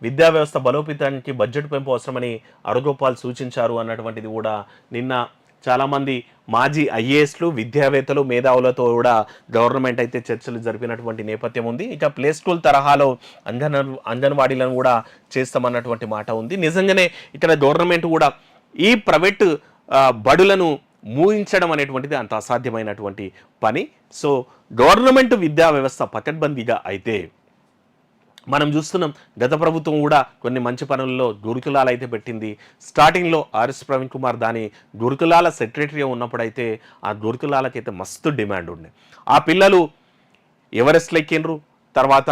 విద్యా వ్యవస్థ బలోపేతానికి బడ్జెట్ పెంపు అవసరమని అరగోపాల్ సూచించారు అన్నటువంటిది కూడా నిన్న చాలామంది మాజీ ఐఏఎస్లు విద్యావేత్తలు మేధావులతో కూడా గవర్నమెంట్ అయితే చర్చలు జరిపినటువంటి నేపథ్యం ఉంది. ఇక ప్లే స్కూల్ తరహాలో అంగన్వాడీలను కూడా చేస్తామన్నటువంటి మాట ఉంది. నిజంగానే ఇక్కడ గవర్నమెంట్ కూడా ఈ ప్రైవేటు బడులను మూయించడం అనేటువంటిది అంత అసాధ్యమైనటువంటి పని. సో గవర్నమెంట్ విద్యా వ్యవస్థ పకడ్బందీగా అయితే మనం చూస్తున్నాం, గత ప్రభుత్వం కూడా కొన్ని మంచి పనుల్లో గురుకులాలు అయితే పెట్టింది. స్టార్టింగ్లో ఆర్ఎస్ ప్రవీణ్ కుమార్ దాని గురుకులాల సెక్రటరీ ఉన్నప్పుడైతే ఆ గురుకులాలకైతే మస్తు డిమాండ్ ఉండే. ఆ పిల్లలు ఎవరెస్ట్లు ఎక్కిండ్రు, తర్వాత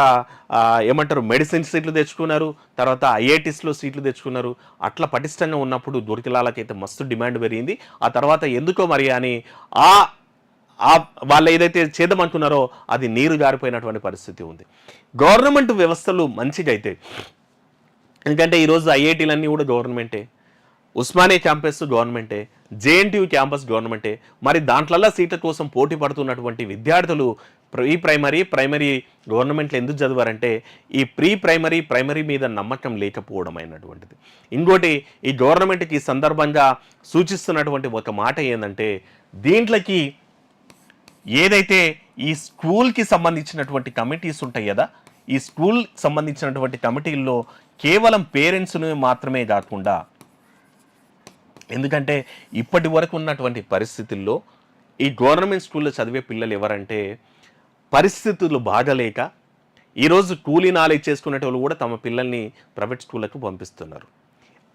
ఏమంటారు మెడిసిన్ సీట్లు తెచ్చుకున్నారు, తర్వాత ఐఐటీస్లో సీట్లు తెచ్చుకున్నారు. అట్లా పటిష్టంగా ఉన్నప్పుడు గురుకులాలకైతే మస్తు డిమాండ్ పెరిగింది. ఆ తర్వాత ఎందుకో మరి అని వాళ్ళు ఏదైతే చేద్దామనుకున్నారో అది నీరు గారిపోయినటువంటి పరిస్థితి ఉంది. గవర్నమెంట్ వ్యవస్థలు మంచిగా అయితే, ఎందుకంటే ఈరోజు ఐఐటీలన్నీ కూడా గవర్నమెంటే, ఉస్మానియా క్యాంపస్ గవర్నమెంటే, జేఎన్టీయూ క్యాంపస్ గవర్నమెంటే. మరి దాంట్లల్లో సీట్ల కోసం పోటీ పడుతున్నటువంటి విద్యార్థులు ప్రైమరీ గవర్నమెంట్లో ఎందుకు చదివారంటే ఈ ప్రైమరీ మీద నమ్మకం లేకపోవడం అయినటువంటిది. ఇంకోటి ఈ గవర్నమెంట్కి ఈ సందర్భంగా సూచిస్తున్నటువంటి ఒక మాట ఏంటంటే, దీంట్లోకి ఏదైతే ఈ స్కూల్కి సంబంధించినటువంటి కమిటీస్ ఉంటాయి కదా, ఈ స్కూల్ సంబంధించినటువంటి కమిటీల్లో కేవలం పేరెంట్స్ను మాత్రమే కాకుండా, ఎందుకంటే ఇప్పటి వరకు ఉన్నటువంటి పరిస్థితుల్లో ఈ గవర్నమెంట్ స్కూల్లో చదివే పిల్లలు ఎవరంటే పరిస్థితులు బాగలేక ఈరోజు కూలీ నాలేజ్ చేసుకునే వాళ్ళు కూడా తమ పిల్లల్ని ప్రైవేట్ స్కూళ్ళకు పంపిస్తున్నారు.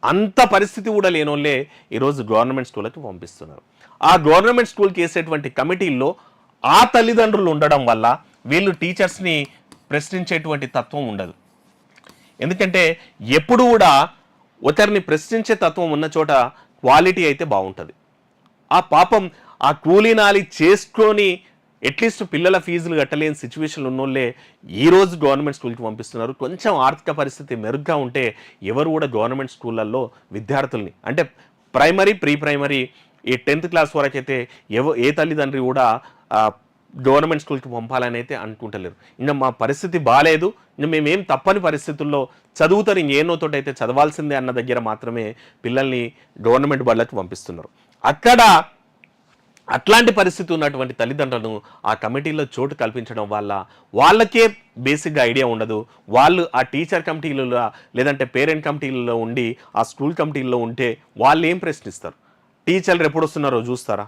అంత పరిస్థితి కూడా లేనోళ్ళే ఈరోజు గవర్నమెంట్ స్కూళ్ళకి పంపిస్తున్నారు. ఆ గవర్నమెంట్ స్కూల్కి వేసేటువంటి కమిటీల్లో ఆ తల్లిదండ్రులు ఉండడం వల్ల వీళ్ళు టీచర్స్ని ప్రశ్నించేటువంటి తత్వం ఉండదు. ఎందుకంటే ఎప్పుడు కూడా ఒకరిని ప్రశ్నించే తత్వం ఉన్న చోట క్వాలిటీ అయితే బాగుంటుంది. ఆ పాపం ఆ కూలీనాలి చేసుకొని అట్లీస్ట్ పిల్లల ఫీజులు కట్టలేని సిచ్యువేషన్లు ఉన్నోళ్ళే ఈరోజు గవర్నమెంట్ స్కూల్కి పంపిస్తున్నారు. కొంచెం ఆర్థిక పరిస్థితి మెరుగ్గా ఉంటే ఎవరు కూడా గవర్నమెంట్ స్కూళ్ళల్లో విద్యార్థుల్ని అంటే ప్రీ ప్రైమరీ ఈ 10th క్లాస్ వరకు అయితే ఏ తల్లిదండ్రి కూడా గవర్నమెంట్ స్కూల్కి పంపాలని అయితే అనుకుంటలేరు. ఇంకా మా పరిస్థితి బాగాలేదు, ఇంకా మేమేం తప్పని పరిస్థితుల్లో చదువుతారు, ఇంకేనోతోటి అయితే చదవాల్సిందే అన్న దగ్గర మాత్రమే పిల్లల్ని గవర్నమెంట్ బళ్ళకి పంపిస్తున్నారు. అక్కడ అట్లాంటి పరిస్థితి ఉన్నటువంటి తల్లిదండ్రులను ఆ కమిటీలో చోటు కల్పించడం వల్ల వాళ్ళకే బేసిక్గా ఐడియా ఉండదు. వాళ్ళు ఆ టీచర్ కమిటీలలో లేదంటే పేరెంట్ కమిటీలలో ఉండి ఆ స్కూల్ కమిటీల్లో ఉంటే వాళ్ళు ఏం ప్రశ్నిస్తారు? టీచర్లు ఎప్పుడు వస్తున్నారో చూస్తారా?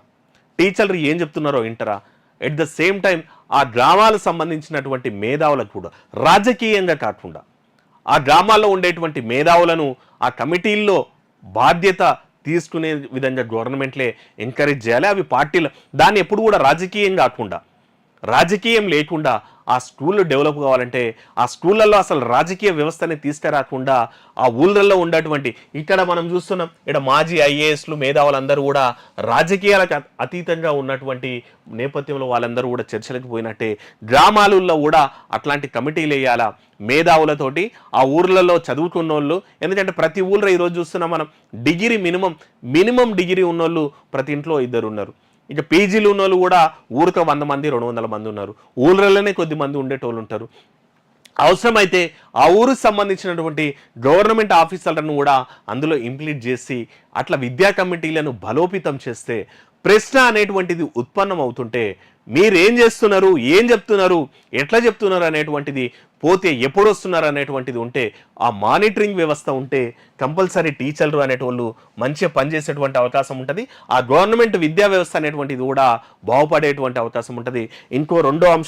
టీచర్లు ఏం చెప్తున్నారో వింటారా? ఎట్ ద సేమ్ టైం ఆ గ్రామాలకు సంబంధించినటువంటి మేధావులకు కూడా రాజకీయంగా కాకుండా ఆ గ్రామాల్లో ఉండేటువంటి మేధావులను ఆ కమిటీల్లో బాధ్యత తీసుకునే విధంగా గవర్నమెంట్లే ఎంకరేజ్ చేయాలి. అవి పార్టీలు దాన్ని ఎప్పుడు కూడా రాజకీయం కాకుండా, రాజకీయం లేకుండా ఆ స్కూళ్ళు డెవలప్ కావాలంటే ఆ స్కూళ్ళల్లో అసలు రాజకీయ వ్యవస్థని తీసుకురాకుండా ఆ ఊళ్ళల్లో ఉండేటువంటి ఇక్కడ మనం చూస్తున్నాం, ఇక్కడ మాజీ ఐఏఎస్లు మేధావులందరూ కూడా రాజకీయాలకు అతీతంగా ఉన్నటువంటి నేపథ్యంలో వాళ్ళందరూ కూడా చర్చలకు పోయినట్టే గ్రామాలలో కూడా అట్లాంటి కమిటీలు వేయాలా మేధావులతోటి ఆ ఊర్లలో చదువుకున్న వాళ్ళు. ఎందుకంటే ప్రతి ఊళ్ళో ఈరోజు చూస్తున్నాం మనం డిగ్రీ మినిమం డిగ్రీ ఉన్నోళ్ళు ప్రతి ఇంట్లో 2 ఉన్నారు. ఇక పీజీలు ఉన్న వాళ్ళు కూడా ఊరిక 100 మంది 200 మంది ఉన్నారు. ఊళ్ళలోనే కొద్ది మంది ఉండేటోళ్ళు ఉంటారు. అవసరమైతే ఆ ఊరికి సంబంధించినటువంటి గవర్నమెంట్ ఆఫీసర్లను కూడా అందులో ఇంప్లీట్ చేసి అట్లా విద్యా కమిటీలను బలోపేతం చేస్తే ప్రశ్న అనేటువంటిది ఉత్పన్నం అవుతుంటే మీరేం చేస్తున్నారు, ఏం చెప్తున్నారు, ఎట్లా చెప్తున్నారు అనేటువంటిది పోతే ఎప్పుడు వస్తున్నారు అనేటువంటిది ఉంటే ఆ మానిటరింగ్ వ్యవస్థ ఉంటే కంపల్సరీ టీచర్లు అనేటోళ్ళు మంచిగా పనిచేసేటువంటి అవకాశం ఉంటుంది. ఆ గవర్నమెంట్ విద్యా వ్యవస్థ అనేటువంటిది కూడా బాగుపడేటువంటి అవకాశం ఉంటుంది. ఇంకో రెండో అంశం